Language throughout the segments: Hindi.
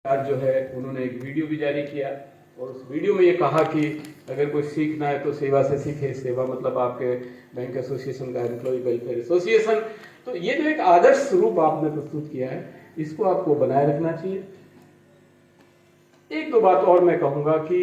आज जो है उन्होंने एक वीडियो भी जारी किया और उस वीडियो में ये कहा कि अगर कोई सीखना है तो सेवा से सीखे। सेवा मतलब आपके बैंक एसोसिएशन का एम्प्लॉय वेलफेयर एसोसिएशन। तो ये जो एक आदर्श रूप आपने प्रस्तुत किया है, इसको आपको बनाए रखना चाहिए। एक दो बात और मैं कहूंगा कि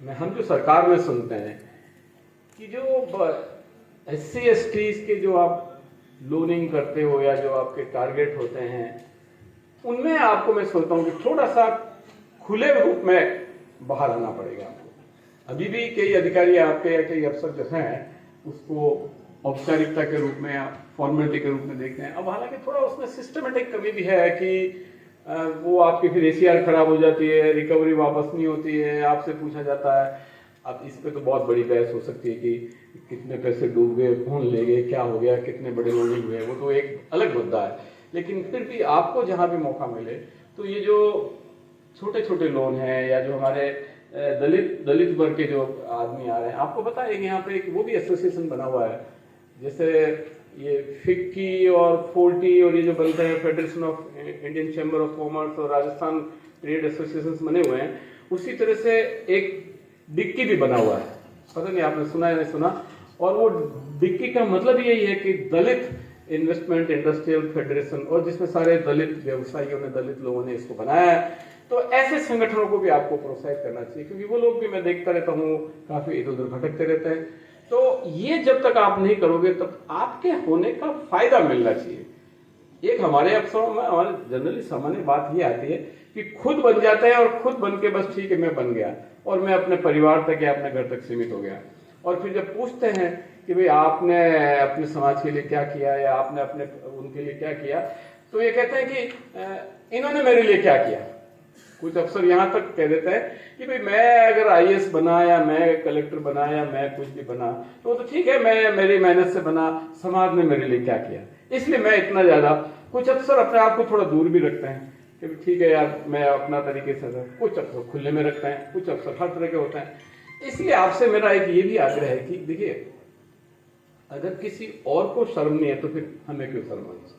हम जो सरकार में सुनते हैं कि जो SC ST के जो आप लोनिंग करते हो या जो आपके टारगेट होते हैं, उनमें आपको मैं सोचता हूँ कि थोड़ा सा खुले रूप में बाहर आना पड़ेगा आपको। अभी भी कई अधिकारी आपके या कई अफसर जो हैं उसको औपचारिकता के रूप में या फॉर्मेलिटी के रूप में देखते हैं। अब हालांकि थोड़ा उसमें सिस्टमेटिक कमी भी है कि वो आपकी फिर ACR खराब हो जाती है, रिकवरी वापस नहीं होती है, आपसे पूछा जाता है। अब इस पे तो बहुत बड़ी बहस हो सकती है कि कितने पैसे डूब गए, कौन ले गए, क्या हो गया, कितने बड़े लोनिंग हुए, वो तो एक अलग मुद्दा है। लेकिन फिर भी आपको जहां भी मौका मिले तो ये जो छोटे छोटे लोन हैं या जो हमारे दलित वर्ग के जो आदमी आ रहे हैं, आपको पता है कि यहाँ पे एक वो भी एसोसिएशन बना हुआ है, जैसे ये फिक्की और फोर्टी और ये जो बनते हैं federation of Indian chamber of commerce और राजस्थान ट्रेड एसोसिएशन बने हुए हैं। उसी तरह से एक डिक्की भी बना हुआ है, पता नहीं आपने सुना है नहीं सुना। और वो डिक्की का मतलब यही है कि दलित इन्वेस्टमेंट इंडस्ट्रियल फेडरेशन, और जिसमें सारे दलित व्यवसायियों ने, दलित लोगों ने इसको बनाया है। तो ऐसे संगठनों को भी आपको प्रोत्साहित करना चाहिए, क्योंकि वो लोग भी मैं देखता रहता हूँ काफी इधर उधर भटकते रहते हैं। तो ये जब तक आप नहीं करोगे तब आपके होने का फायदा मिलना चाहिए। एक हमारे अफसरों में हमारे जनरली सामान्य बात ये आती है कि खुद बन जाते हैं और खुद बन के बस ठीक है मैं बन गया और मैं अपने परिवार तक या अपने घर तक सीमित हो गया। और फिर जब पूछते हैं कि भाई आपने अपने समाज के लिए क्या किया या आपने अपने उनके लिए क्या किया, तो ये कहते हैं कि इन्होंने मेरे लिए क्या किया। कुछ अफसर यहाँ तक कह देते हैं कि भाई मैं अगर IAS बना या मैं कलेक्टर बना या मैं कुछ भी बना तो ठीक है, मैं मेरी मेहनत से बना, समाज ने मेरे लिए क्या किया इसलिए मैं इतना ज्यादा। कुछ अफसर अपने आप को थोड़ा दूर भी रखते हैं कि ठीक है यार मैं अपना तरीके से, कुछ अफसर खुले में रखते हैं, कुछ अफसर हर तरह के होते हैं। इसलिए आपसे मेरा एक ये भी आग्रह है कि देखिए, अगर किसी और को शर्म नहीं है तो फिर हमें क्यों शर्म आनी।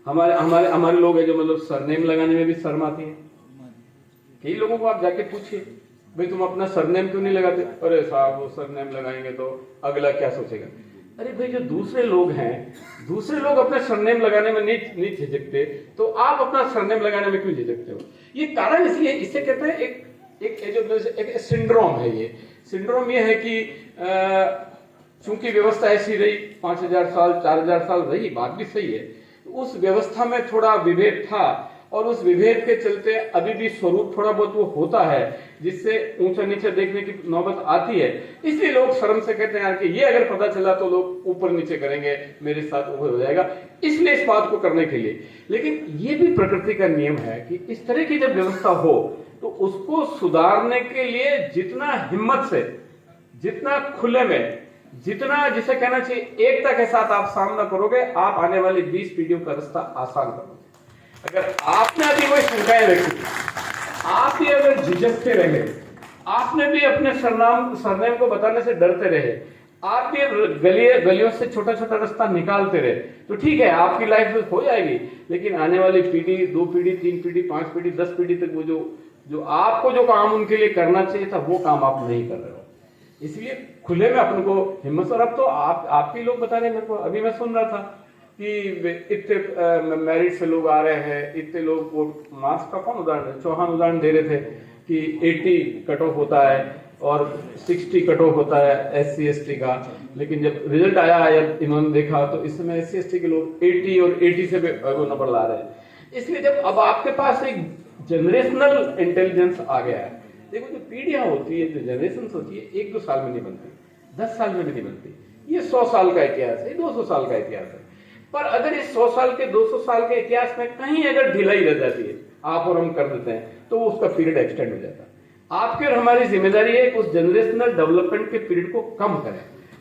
हमारे हमारे हमारे लोग हैं जो मतलब सरनेम लगाने में भी शर्म आती है। कई लोगों को आप जाके पूछिए भाई तुम अपना सरनेम क्यों नहीं लगाते, अरे साहब वो सरनेम लगाएंगे तो अगला क्या सोचेगा। अरे भाई जो दूसरे लोग हैं, दूसरे लोग अपने सरनेम लगाने में नहीं झिझकते, तो आप अपना सरनेम लगाने में क्यों झिझकते हो। ये कारण इसलिए, इससे कहते हैं एक सिंड्रोम है। ये सिंड्रोम ये है कि चूंकि व्यवस्था ऐसी रही 5000 साल 4000 साल रही, बात भी सही है, उस व्यवस्था में थोड़ा विभेद था और उस विभेद के चलते अभी भी स्वरूप थोड़ा बहुत वो होता है जिससे ऊंचा नीचे देखने की नौबत आती है। इसलिए लोग शर्म से कहते हैं यार कि ये अगर पता चला तो लोग ऊपर नीचे करेंगे, मेरे साथ ऊपर हो जाएगा, इसलिए इस बात को करने के लिए। लेकिन ये भी प्रकृति का नियम है कि इस तरह की जब व्यवस्था हो तो उसको सुधारने के लिए जितना हिम्मत से, जितना खुले में, जितना जिसे कहना चाहिए एकता के साथ आप सामना करोगे, आप आने वाली 20 पीढ़ियों का रास्ता आसान करोगे। अगर आपने अभी कोई शंकाएं रखी, आप भी अगर झिझकते रहे, आपने भी अपने सरनेम को बताने से डरते रहे, आप भी गलियों से छोटा छोटा रास्ता निकालते रहे, तो ठीक है आपकी लाइफ हो जाएगी। लेकिन आने वाली पीढ़ी, 2 पीढ़ी, 3 पीढ़ी, 5 पीढ़ी, 10 पीढ़ी तक वो जो आपको जो काम उनके लिए करना चाहिए था वो काम आप नहीं कर रहे हो। इसलिए खुले में अपन को हिम्मत। और अब तो आपके लोग बता रहे मेरे को, अभी मैं सुन रहा था कि इतने मैरिड से लोग आ रहे हैं, इतने लोग, वो मार्क्स का कौन उदाहरण, चौहान उदाहरण दे रहे थे कि 80 कट ऑफ होता है और 60 कट ऑफ होता है SC ST का। लेकिन जब रिजल्ट आया या इन्होंने देखा तो इस समय SC ST के लोग 80 और 80 से वो नंबर ला रहे हैं। इसलिए जब अब आपके पास एक जनरेशनल इंटेलिजेंस आ गया है, देखो जो पीढ़ियां होती है, जो जनरेशन होती है, 1-2 साल में नहीं बनती, 10 साल में भी नहीं बनती। ये 100 साल का इतिहास है, 200 साल का इतिहास है। पर अगर इस 100 साल के 200 साल के इतिहास में कहीं अगर ढिलाई रह जाती है, आप और हम कर देते हैं, तो उसका पीरियड एक्सटेंड हो जाता है। आपकी और हमारी जिम्मेदारी है कि उस जनरेशनल डेवलपमेंट के पीरियड को कम करें।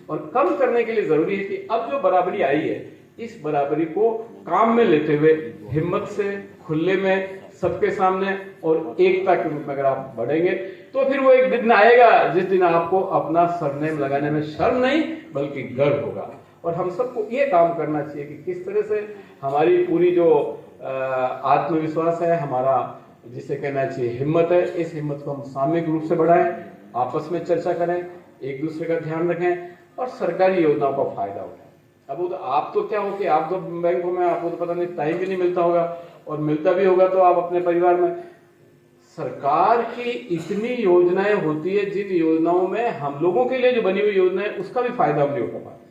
और कम करने के लिए जरूरी है कि अब जो बराबरी आई है, इस बराबरी को काम में लेते हुए हिम्मत से, खुले में, सबके सामने और एकता के रूप में अगर आप बढ़ेंगे तो फिर वो एक दिन आएगा जिस दिन आपको अपना सरनेम लगाने में शर्म नहीं बल्कि गर्व होगा। और हम सबको ये काम करना चाहिए कि किस तरह से हमारी पूरी जो आत्मविश्वास है, हमारा जिसे कहना चाहिए हिम्मत है, इस हिम्मत को हम सामूहिक रूप से बढ़ाएं, आपस में चर्चा करें, एक दूसरे का ध्यान रखें और सरकारी योजनाओं का फायदा उठाएं। अब वो तो आप तो क्या हो कि आप तो बैंकों में आपको तो पता नहीं, टाइम भी नहीं मिलता होगा, और मिलता भी होगा तो आप अपने परिवार में, सरकार की इतनी योजनाएं होती है जिन योजनाओं में हम लोगों के लिए जो बनी हुई योजना है उसका भी फायदा हम नहीं उठा पाते,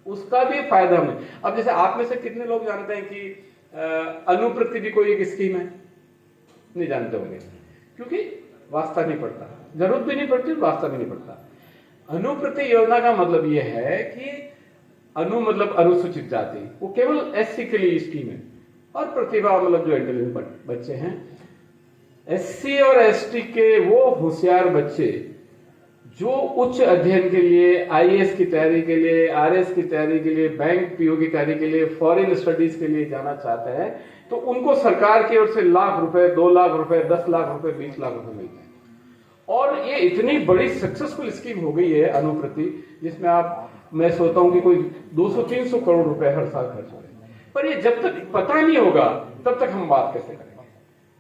उसका भी फायदा हमने। अब जैसे आप में से कितने लोग जानते हैं कि अनुप्रति भी कोई एक स्कीम है? नहीं जानते होंगे, क्योंकि वास्ता नहीं पड़ता, जरूरत भी नहीं पड़ती, वास्ता भी नहीं पड़ता। अनुप्रति योजना का मतलब यह है कि अनु मतलब अनुसूचित जाति, वो केवल एससी के लिए स्कीम है, और प्रतिभा मतलब जो इंटेलिजेंट बच्चे हैं, एससी और एसटी के वो होशियार बच्चे जो उच्च अध्ययन के लिए, आईएएस की तैयारी के लिए, आरएस की तैयारी के लिए, बैंक पीओ की तैयारी के लिए, फॉरेन स्टडीज के लिए जाना चाहते हैं, तो उनको सरकार की ओर से लाख रुपए, 2 लाख रुपए, 10 लाख रुपए, 20 लाख रुपए मिलते हैं। और ये इतनी बड़ी सक्सेसफुल स्कीम हो गई है अनुप्रति, जिसमें मैं सोचता हूं कि कोई 200-300 करोड़ रुपए हर साल खर्च हो रहे हैं। पर ये जब तक पता नहीं होगा तब तक हम बात कैसे करेंगे?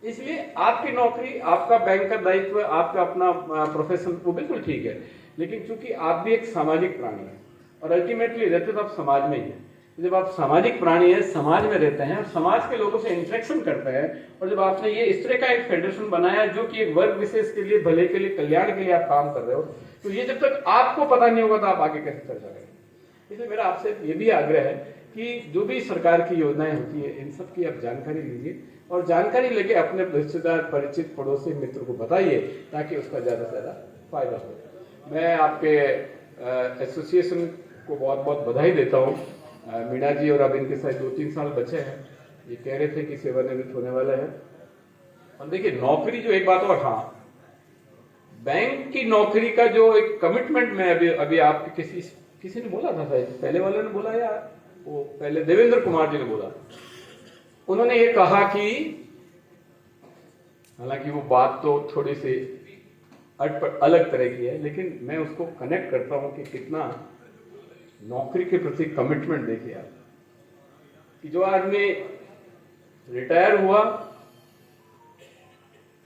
इसलिए आपकी नौकरी, आपका बैंक का दायित्व, आपका अपना प्रोफेशन, वो बिल्कुल ठीक है, लेकिन चूंकि आप भी एक सामाजिक प्राणी हैं और अल्टीमेटली रहते तो आप समाज में ही हैं। जब आप सामाजिक प्राणी हैं, समाज में रहते हैं और समाज के लोगों से इंटरेक्शन करते हैं, और जब आपने ये इस तरह का एक फेडरेशन बनाया जो कि एक वर्ग विशेष के लिए, भले के लिए, कल्याण के लिए आप काम कर रहे हो, तो ये जब तक आपको पता नहीं होगा तो आप आगे कैसे चर्चा करेंगे? इसलिए मेरा आपसे ये भी आग्रह है कि जो भी सरकार की योजनाएं होती है, इन सब की आप जानकारी लीजिए, और जानकारी लेके अपने रिश्तेदार, परिचित, पड़ोसी, मित्र को बताइए, ताकि उसका ज्यादा से ज्यादा फायदा हो। मैं आपके एसोसिएशन को बहुत बहुत बधाई देता हूँ। मीणा जी और अब इनके साथ 2-3 साल बचे हैं, ये कह रहे थे कि सेवानिवृत्त होने वाला है। और देखिए, नौकरी जो एक बात, और हाँ, बैंक की नौकरी का जो एक कमिटमेंट में अभी आपके किसी ने बोला था शायद, पहले वाले ने बोला या वो पहले देवेंद्र कुमार जी ने बोला, उन्होंने ये कहा कि, हालांकि वो बात तो थोड़ी सी अलग तरह की है, लेकिन मैं उसको कनेक्ट करता हूं कि कितना नौकरी के प्रति कमिटमेंट देखिए आप, कि जो आदमी रिटायर हुआ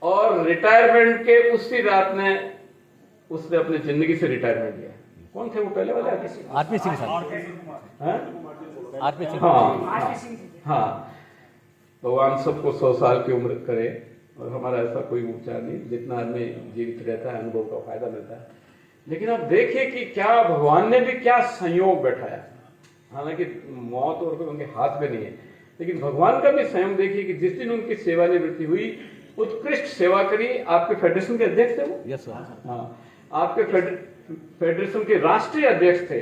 और रिटायरमेंट के उसी रात में उसने अपनी जिंदगी से रिटायरमेंट लिया। कौन थे वो पहले वाले? आरपी सिंह साहब। आरपी सिंह। हाँ, भगवान सबको 100 साल की उम्र करे, और हमारा ऐसा कोई उपचार नहीं, जितना आदमी जीवित रहता है अनुभव का फायदा मिलता है। लेकिन आप देखिए कि क्या भगवान ने भी क्या संयोग बैठाया। हालांकि मौत और कोई उनके हाथ में नहीं है, लेकिन भगवान का भी संयोग देखिए कि जिस दिन उनकी सेवानिवृत्ति हुई, उत्कृष्ट सेवा करी। आपके फेडरेशन के अध्यक्ष थे वो? Yes sir. हाँ, आपके फेडरेशन के राष्ट्रीय अध्यक्ष थे,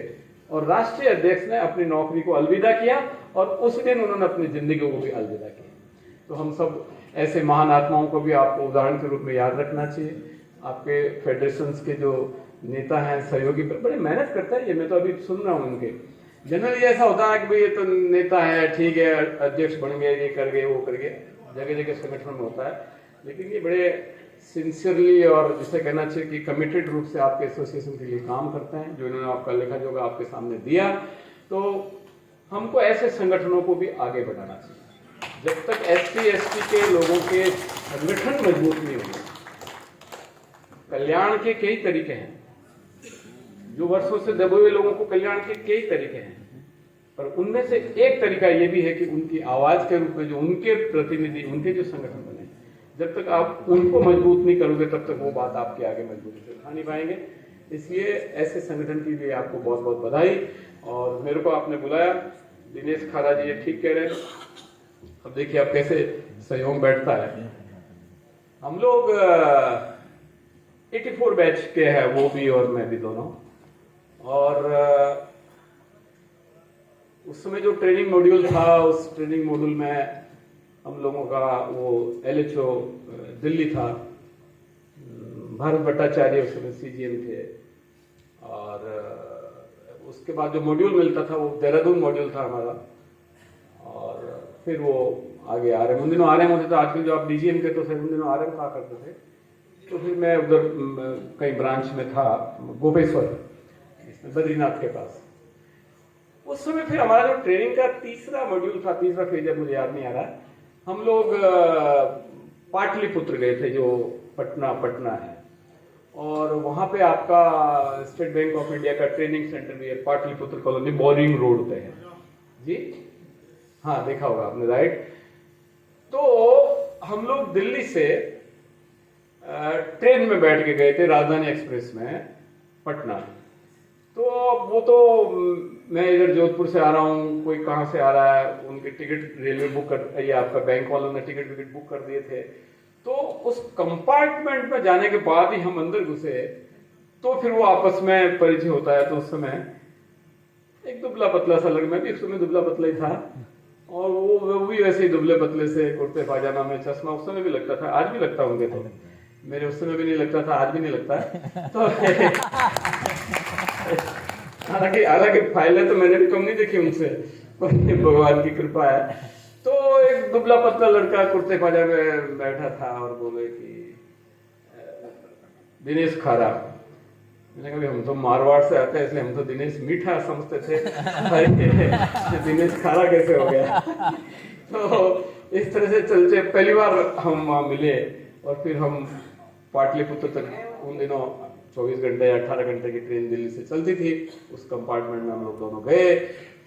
और राष्ट्रीय अध्यक्ष ने अपनी नौकरी को अलविदा किया, और उस दिन उन्होंने अपनी जिंदगी को भी अलविदा किया। तो हम सब ऐसे महान आत्माओं को भी आपको उदाहरण के रूप में याद रखना चाहिए। आपके फेडरेशन के जो नेता हैं, सहयोगी, बड़े मेहनत करते हैं। ये मैं तो अभी सुन रहा हूँ उनके, जनरली ऐसा होता है कि भाई ये तो नेता है, ठीक है, अध्यक्ष बन गए, ये कर गए, वो कर गए, जगह जगह संगठन में होता है, लेकिन ये बड़े सिंसियरली और जिसे कहना चाहिए कि कमिटेड रूप से आपके एसोसिएशन के लिए काम करते हैं। जो इन्होंने आपका लेखा जोखा आपके सामने दिया, तो हमको ऐसे संगठनों को भी आगे बढ़ाना चाहिए। जब तक एससी एसटी के लोगों के संगठन मजबूत नहीं होंगे, कल्याण के कई तरीके हैं, जो वर्षों से दबे हुए लोगों को कल्याण के कई तरीके हैं, पर उनमें से एक तरीका यह भी है कि उनकी आवाज के रूप में जो उनके प्रतिनिधि, उनके जो संगठन बने, जब तक आप उनको मजबूत नहीं करोगे तब तक वो बात आपके आगे मजबूती से उठा नहीं पाएंगे। इसलिए ऐसे संगठन की भी आपको बहुत बहुत बधाई। और मेरे को आपने बुलाया, दिनेश खारा जी ये ठीक कह रहे हैं। अब देखिए आप कैसे सहयोग बैठता है। हम लोग 84 बैच के हैं, वो भी और मैं भी दोनों, और उस समय जो ट्रेनिंग मॉड्यूल था, उस ट्रेनिंग मॉड्यूल में हम लोगों का वो LHO दिल्ली था, भारत भट्टाचार्य उस समय CGM थे, और उसके बाद जो मॉड्यूल मिलता था वो देहरादून मॉड्यूल था हमारा, और फिर वो आगे RM, उन दिनों RM होते थे, आजकल जो आप DGM के तो उन दिनों RM कहा करते थे। तो फिर मैं उधर कई ब्रांच में था, गोपेश्वर बद्रीनाथ के पास। उस समय फिर हमारा जो ट्रेनिंग का तीसरा मॉड्यूल था, तीसरा फेज है, मुझे याद नहीं आ रहा, हम लोग पाटलिपुत्र गए थे, जो पटना है, और वहाँ पे आपका स्टेट बैंक ऑफ इंडिया का ट्रेनिंग सेंटर भी है, पाटलिपुत्र कॉलोनी बोरिंग रोड पे है जी। हाँ, देखा होगा आपने, राइट। तो हम लोग दिल्ली से ट्रेन में बैठ के गए थे, राजधानी एक्सप्रेस में पटना। तो वो तो मैं इधर जोधपुर से आ रहा हूँ, कोई कहाँ से आ रहा है, उनकी टिकट रेलवे बुक कर, ये आपका बैंक वालों ने टिकट विकेट बुक कर दिए थे। तो उस कंपार्टमेंट में जाने के बाद ही हम अंदर घुसे, तो फिर वो आपस में परिचय होता है। तो उस समय एक दुबला पतला सा लग, मैं भी उस समय दुबला पतला ही था, और वो भी वैसे ही दुबले पतले से, कुर्ते पाजामा में, चश्मा उस समय भी लगता था, आज भी लगता होंगे, तो मेरे उस समय भी नहीं लगता था, आज भी नहीं लगता है। तो हालांकि फाइलें तो मैंने भी कम नहीं देखी उनसे, भगवान की कृपा है। तो एक दुबला पतला लड़का कुर्ते पाजामे में बैठा था और बोले कि दिनेश खारा। मैंने कहा हम तो मारवाड़ से आते हैं, इसलिए हम तो दिनेश मीठा समझते थे, दिनेश खारा कैसे हो गया। तो इस तरह से चलते पहली बार हम वहाँ मिले, और फिर हम पाटलिपुत्र तक, उन दिनों 24 घंटे या 18 घंटे की ट्रेन दिल्ली से चलती थी, उस कंपार्टमेंट में हम लोग दोनों गए।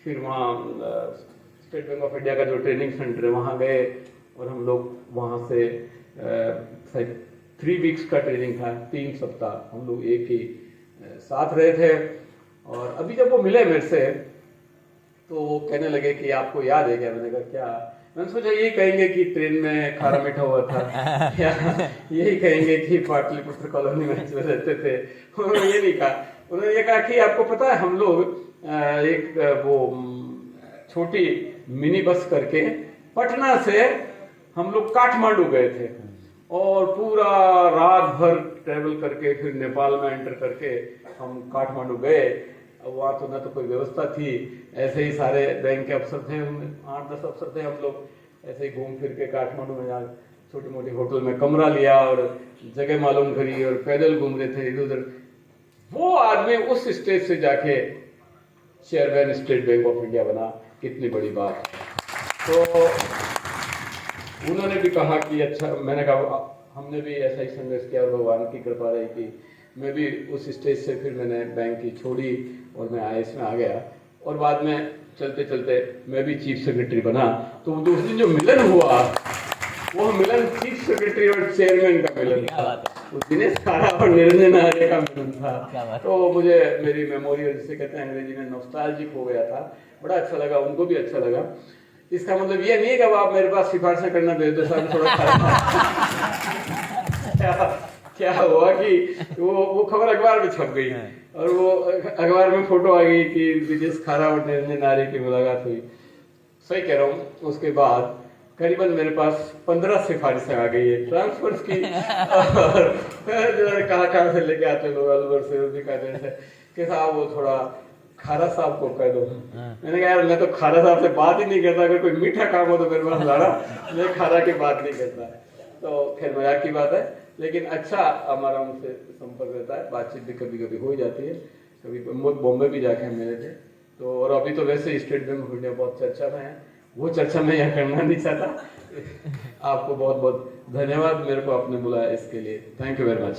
फिर वहाँ स्टेट बैंक ऑफ इंडिया का जो ट्रेनिंग सेंटर है वहाँ गए, और हम लोग वहाँ से 3 वीक्स का ट्रेनिंग था, 3 सप्ताह हम लोग एक ही साथ रहे थे। और अभी जब वो मिले मेरे से, तो वो कहने लगे कि आपको याद है क्या? मैंने कहा क्या? मैंने सोचा यही कहेंगे कि ट्रेन में खारा मीठा हुआ था, या यही कहेंगे कि पाटलिपुत्र कॉलोनी में रहते थे। उन्होंने ये नहीं कहा, उन्होंने ये कहा कि आपको पता है हम लोग एक वो छोटी मिनी बस करके पटना से हम लोग काठमांडू गए थे, और पूरा रात भर ट्रेवल करके फिर नेपाल में एंटर करके हम काठमांडू गए। वहाँ तो ना तो कोई व्यवस्था थी, ऐसे ही सारे बैंक के अफसर थे, 8-10 अफसर थे, हम लोग ऐसे ही घूम फिर के काठमांडू में जा छोटी मोटी होटल में कमरा लिया और जगह मालूम करी, और पैदल घूम रहे थे इधर उधर। वो आदमी उस स्टेज से जाके chairman state bank of India बना, कितनी बड़ी बात। तो उन्होंने भी कहा कि अच्छा, मैंने कहा हमने भी ऐसा ही संघर्ष किया, और भगवान की कृपा रही कि मैं भी उस स्टेज से फिर मैंने बैंक की छोड़ी और मैं IAS में आ गया, और बाद में चलते चलते मैं भी चीफ सेक्रेटरी बना। तो उस दिन जो मिलन हुआ, वो मिलन चीफ सेक्रेटरी और चेयरमैन का मिलन था, वो दिनेश खारा और निरंजन आर्य का मिलन था। तो मुझे मेरी मेमोरी, जिसे कहते हैं अंग्रेजी में, नॉस्टैल्जिक हो गया था, बड़ा अच्छा लगा, उनको भी अच्छा लगा। इसका मतलब ये नहीं है कि अब आप मेरे पास सिफारिशें करना भेज दो, साहब थोड़ा क्या हुआ कि वो खबर अखबार में छप गई, और वो अखबार में फोटो आ गई कि दिनेश खारा और निरंजन आर्य की मुलाकात हुई। सही कह रहा हूँ। उसके बाद करीबन मेरे पास 15 सिफारिशें आ गई है ट्रांसफर्स की, और कहाँ से लेके आते लोग, अलवर से, बीकानेर से, कि साहब वो थोड़ा खारा साहब को कह दो। मैंने कहा यार मैं तो खारा साहब से बात ही नहीं करता, अगर कोई मीठा काम हो तो मेरे पास लाना, मैं खारा की बात नहीं करता। तो खैर मजाक की बात है, लेकिन अच्छा हमारा उनसे संपर्क रहता है, बातचीत भी कभी कभी हो जाती है। कभी बॉम्बे भी जाके हम मिले थे। तो और अभी तो वैसे स्टेट बैंक ऑफ इंडिया बहुत चर्चा में है, वो चर्चा मैं यहाँ करना नहीं चाहता। आपको बहुत बहुत धन्यवाद मेरे को आपने बुलाया इसके लिए, थैंक यू वेरी मच।